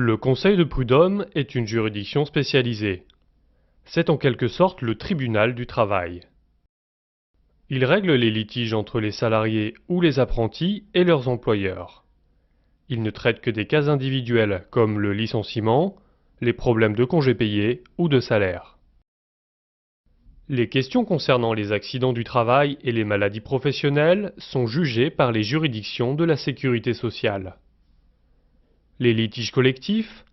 Le Conseil de prud'homme est une juridiction spécialisée. C'est en quelque sorte le tribunal du travail. Il règle les litiges entre les salariés ou les apprentis et leurs employeurs. Il ne traite que des cas individuels comme le licenciement, les problèmes de congés payés ou de salaire. Les questions concernant les accidents du travail et les maladies professionnelles sont jugées par les juridictions de la sécurité sociale. Les litiges collectifs,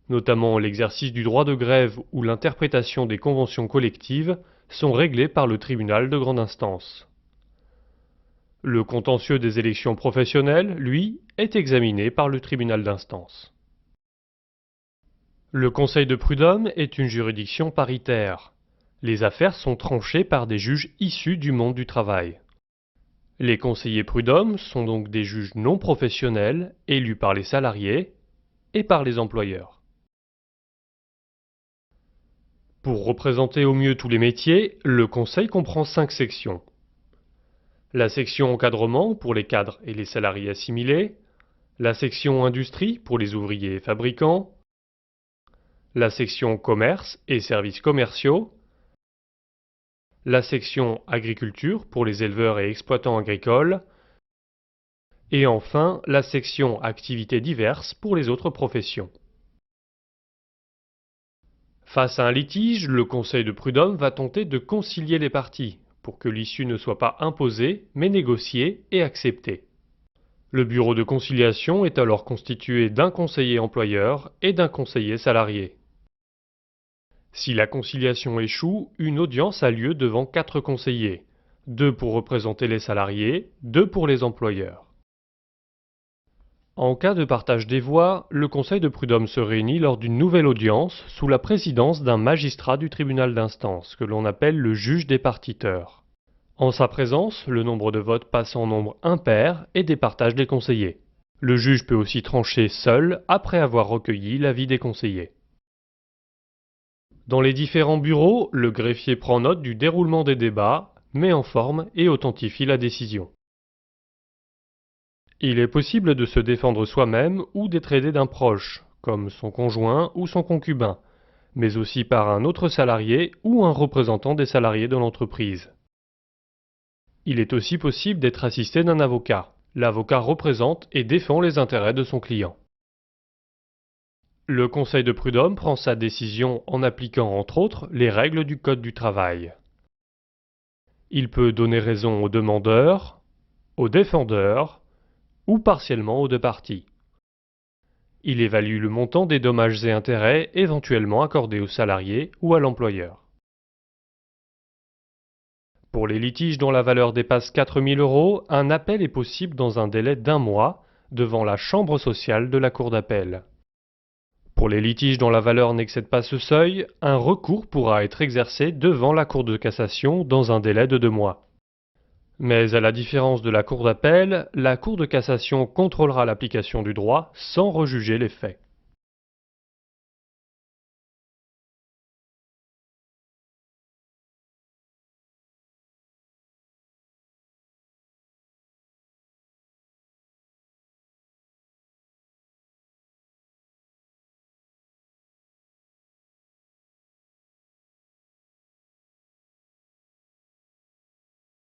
notamment l'exercice du droit de grève ou l'interprétation des conventions collectives, sont réglés par le tribunal de grande instance. Le contentieux des élections professionnelles, lui, est examiné par le tribunal d'instance. Le Conseil de prud'homme est une juridiction paritaire. Les affaires sont tranchées par des juges issus du monde du travail. Les conseillers prud'hommes sont donc des juges non professionnels élus par les salariés et par les employeurs. Pour représenter au mieux tous les métiers, le Conseil comprend 5 sections. La section encadrement pour les cadres et les salariés assimilés, la section industrie pour les ouvriers et fabricants, la section commerce et services commerciaux, la section agriculture pour les éleveurs et exploitants agricoles, et enfin la section activités diverses pour les autres professions. Face à un litige, le Conseil de prud'homme va tenter de concilier les parties, pour que l'issue ne soit pas imposée, mais négociée et acceptée. Le bureau de conciliation est alors constitué d'un conseiller employeur et d'un conseiller salarié. Si la conciliation échoue, une audience a lieu devant 4 conseillers, 2 pour représenter les salariés, 2 pour les employeurs. En cas de partage des voix, le Conseil de prud'homme se réunit lors d'une nouvelle audience sous la présidence d'un magistrat du tribunal d'instance, que l'on appelle le juge départiteur. En sa présence, le nombre de votes passe en nombre impair et départage les conseillers. Le juge peut aussi trancher seul après avoir recueilli l'avis des conseillers. Dans les différents bureaux, le greffier prend note du déroulement des débats, met en forme et authentifie la décision. Il est possible de se défendre soi-même ou d'être aidé d'un proche, comme son conjoint ou son concubin, mais aussi par un autre salarié ou un représentant des salariés de l'entreprise. Il est aussi possible d'être assisté d'un avocat. L'avocat représente et défend les intérêts de son client. Le Conseil de prud'homme prend sa décision en appliquant entre autres les règles du Code du travail. Il peut donner raison au demandeur, au défendeur ou partiellement aux deux parties. Il évalue le montant des dommages et intérêts éventuellement accordés au salarié ou à l'employeur. Pour les litiges dont la valeur dépasse 4 000 €, un appel est possible dans un délai d'1 mois devant la chambre sociale de la cour d'appel. Pour les litiges dont la valeur n'excède pas ce seuil, un recours pourra être exercé devant la Cour de cassation dans un délai de 2 mois. Mais à la différence de la Cour d'appel, la Cour de cassation contrôlera l'application du droit sans rejuger les faits.